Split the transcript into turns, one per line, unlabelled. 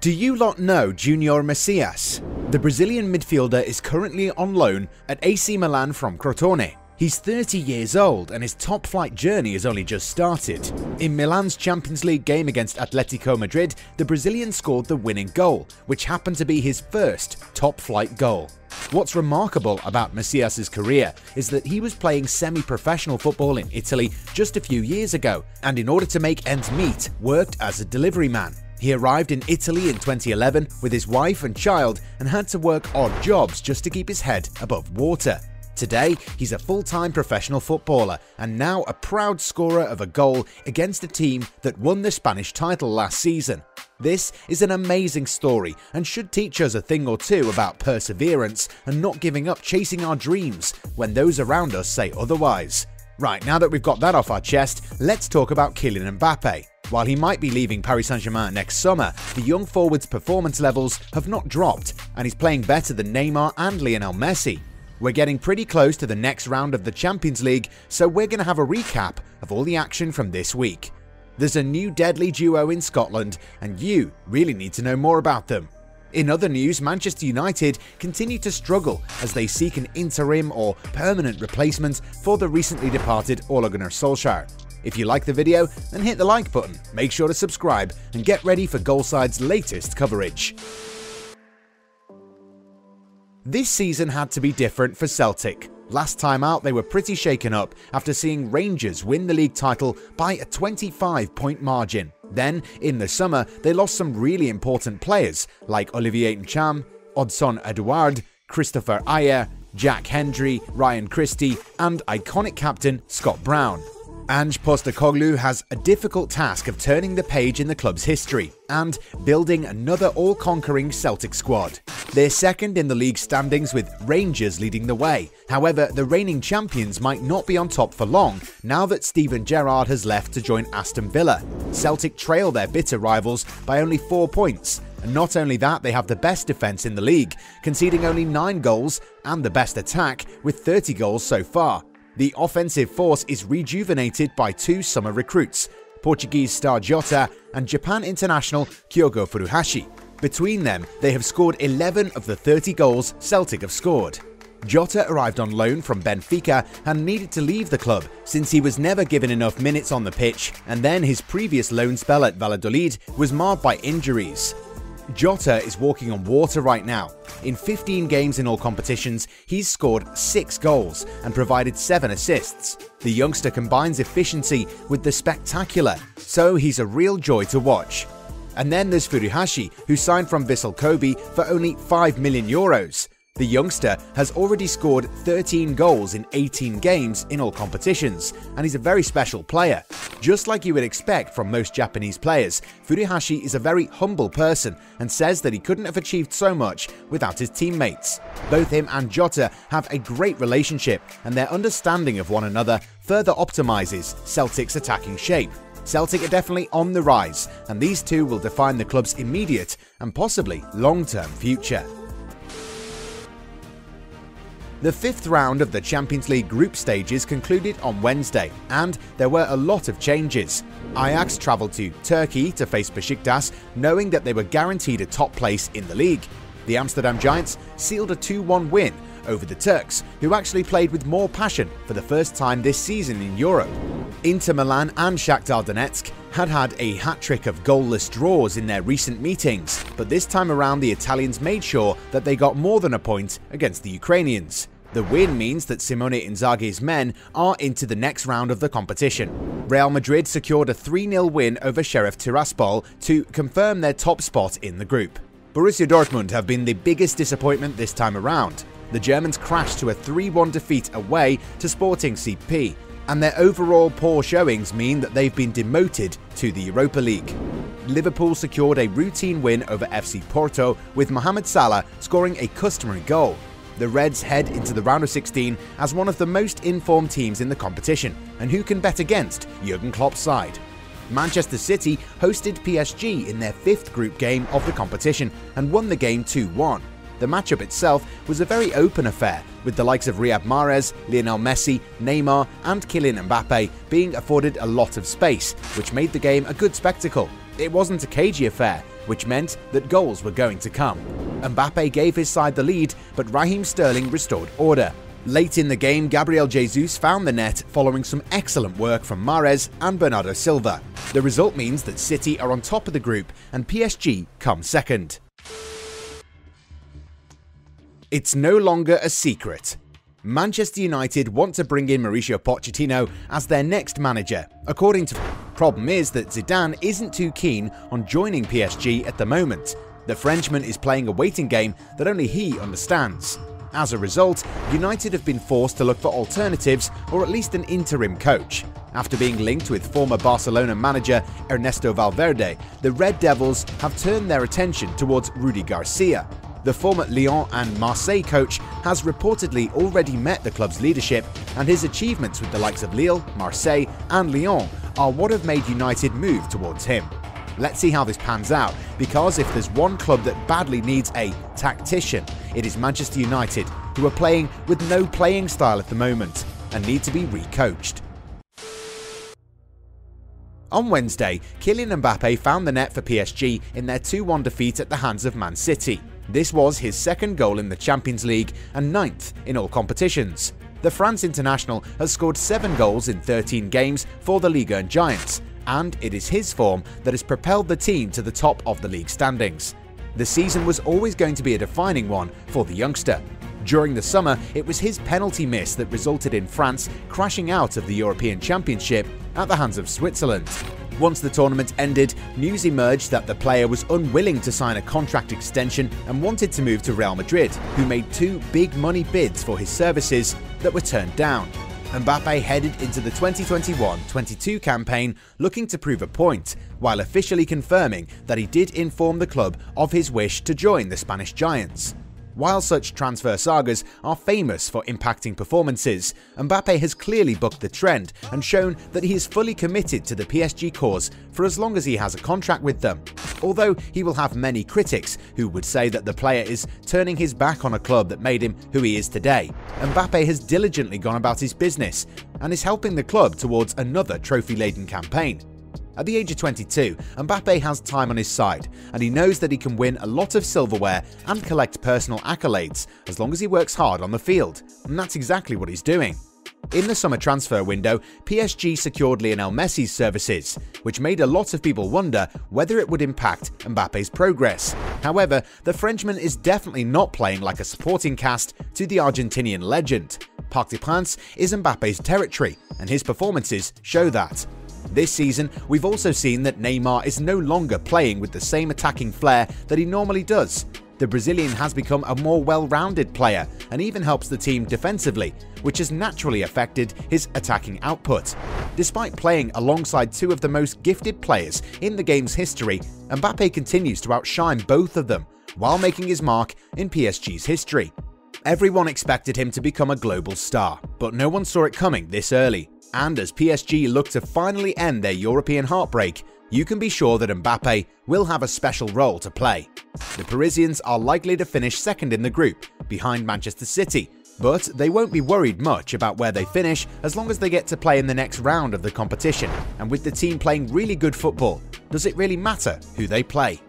Do you lot know Junior Messias? The Brazilian midfielder is currently on loan at AC Milan from Crotone. He's 30 years old and his top-flight journey has only just started. In Milan's Champions League game against Atletico Madrid, the Brazilian scored the winning goal, which happened to be his first top-flight goal. What's remarkable about Messias' career is that he was playing semi-professional football in Italy just a few years ago, and in order to make ends meet, worked as a delivery man. He arrived in Italy in 2011 with his wife and child and had to work odd jobs just to keep his head above water. Today, he's a full-time professional footballer and now a proud scorer of a goal against a team that won the Spanish title last season. This is an amazing story and should teach us a thing or two about perseverance and not giving up chasing our dreams when those around us say otherwise. Right, now that we've got that off our chest, let's talk about Kylian Mbappé. While he might be leaving Paris Saint-Germain next summer, the young forward's performance levels have not dropped and he's playing better than Neymar and Lionel Messi. We're getting pretty close to the next round of the Champions League, so we're going to have a recap of all the action from this week. There's a new deadly duo in Scotland and you really need to know more about them. In other news, Manchester United continue to struggle as they seek an interim or permanent replacement for the recently departed Ole Gunnar Solskjaer. If you like the video, then hit the like button, make sure to subscribe and get ready for Goalside's latest coverage. This season had to be different for Celtic. Last time out they were pretty shaken up after seeing Rangers win the league title by a 25-point margin. Then, in the summer, they lost some really important players like Olivier Ntcham, Odsonne Edouard, Christopher Ajer, Jack Hendry, Ryan Christie and iconic captain Scott Brown. Ange Postecoglou has a difficult task of turning the page in the club's history and building another all-conquering Celtic squad. They're second in the league standings with Rangers leading the way. However, the reigning champions might not be on top for long now that Steven Gerrard has left to join Aston Villa. Celtic trail their bitter rivals by only 4 points. And not only that, they have the best defence in the league, conceding only 9 goals and the best attack with 30 goals so far. The offensive force is rejuvenated by 2 summer recruits, Portuguese star Jota and Japan international Kyogo Furuhashi. Between them, they have scored 11 of the 30 goals Celtic have scored. Jota arrived on loan from Benfica and needed to leave the club since he was never given enough minutes on the pitch, and then his previous loan spell at Valladolid was marred by injuries. Jota is walking on water right now. In 15 games in all competitions, he's scored 6 goals and provided 7 assists. The youngster combines efficiency with the spectacular, so he's a real joy to watch. And then there's Furuhashi, who signed from Vissel Kobe for only €5 million. The youngster has already scored 13 goals in 18 games in all competitions, and he's a very special player. Just like you would expect from most Japanese players, Furuhashi is a very humble person and says that he couldn't have achieved so much without his teammates. Both him and Jota have a great relationship, and their understanding of one another further optimizes Celtic's attacking shape. Celtic are definitely on the rise, and these two will define the club's immediate and possibly long-term future. The 5th round of the Champions League group stages concluded on Wednesday, and there were a lot of changes. Ajax travelled to Turkey to face Besiktas, knowing that they were guaranteed a top place in the league. The Amsterdam Giants sealed a 2-1 win over the Turks, who actually played with more passion for the first time this season in Europe. Inter Milan and Shakhtar Donetsk had a hat-trick of goalless draws in their recent meetings, but this time around the Italians made sure that they got more than a point against the Ukrainians. The win means that Simone Inzaghi's men are into the next round of the competition. Real Madrid secured a 3-0 win over Sheriff Tiraspol to confirm their top spot in the group. Borussia Dortmund have been the biggest disappointment this time around. The Germans crashed to a 3-1 defeat away to Sporting CP, and their overall poor showings mean that they've been demoted to the Europa League. Liverpool secured a routine win over FC Porto, with Mohamed Salah scoring a customary goal. The Reds head into the round of 16 as one of the most informed teams in the competition, and who can bet against Jurgen Klopp's side? Manchester City hosted PSG in their 5th group game of the competition and won the game 2-1. The matchup itself was a very open affair, with the likes of Riyad Mahrez, Lionel Messi, Neymar and Kylian Mbappé being afforded a lot of space, which made the game a good spectacle. It wasn't a cagey affair, which meant that goals were going to come. Mbappé gave his side the lead, but Raheem Sterling restored order. Late in the game, Gabriel Jesus found the net following some excellent work from Mahrez and Bernardo Silva. The result means that City are on top of the group and PSG come second. It's no longer a secret. Manchester United want to bring in Mauricio Pochettino as their next manager. According to problem is that Zidane isn't too keen on joining PSG at the moment. The Frenchman is playing a waiting game that only he understands. As a result, United have been forced to look for alternatives or at least an interim coach. After being linked with former Barcelona manager Ernesto Valverde, the Red Devils have turned their attention towards Rudy Garcia. The former Lyon and Marseille coach has reportedly already met the club's leadership, and his achievements with the likes of Lille, Marseille and Lyon are what have made United move towards him. Let's see how this pans out, because if there's one club that badly needs a tactician, it is Manchester United, who are playing with no playing style at the moment and need to be re-coached. On Wednesday, Kylian Mbappé found the net for PSG in their 2-1 defeat at the hands of Man City. This was his second goal in the Champions League and 9th in all competitions. The France international has scored 7 goals in 13 games for the Ligue 1 Giants, and it is his form that has propelled the team to the top of the league standings. The season was always going to be a defining one for the youngster. During the summer, it was his penalty miss that resulted in France crashing out of the European Championship at the hands of Switzerland. Once the tournament ended, news emerged that the player was unwilling to sign a contract extension and wanted to move to Real Madrid, who made 2 big money bids for his services that were turned down. Mbappé headed into the 2021-22 campaign looking to prove a point, while officially confirming that he did inform the club of his wish to join the Spanish Giants. While such transfer sagas are famous for impacting performances, Mbappé has clearly bucked the trend and shown that he is fully committed to the PSG cause for as long as he has a contract with them. Although he will have many critics who would say that the player is turning his back on a club that made him who he is today, Mbappé has diligently gone about his business and is helping the club towards another trophy-laden campaign. At the age of 22, Mbappé has time on his side, and he knows that he can win a lot of silverware and collect personal accolades as long as he works hard on the field, and that's exactly what he's doing. In the summer transfer window, PSG secured Lionel Messi's services, which made a lot of people wonder whether it would impact Mbappé's progress. However, the Frenchman is definitely not playing like a supporting cast to the Argentinian legend. Parc des Princes is Mbappé's territory, and his performances show that. This season, we've also seen that Neymar is no longer playing with the same attacking flair that he normally does. The Brazilian has become a more well-rounded player and even helps the team defensively, which has naturally affected his attacking output. Despite playing alongside 2 of the most gifted players in the game's history, Mbappé continues to outshine both of them, while making his mark in PSG's history. Everyone expected him to become a global star, but no one saw it coming this early. And as PSG look to finally end their European heartbreak, you can be sure that Mbappé will have a special role to play. The Parisians are likely to finish second in the group, behind Manchester City, but they won't be worried much about where they finish as long as they get to play in the next round of the competition. And with the team playing really good football, does it really matter who they play?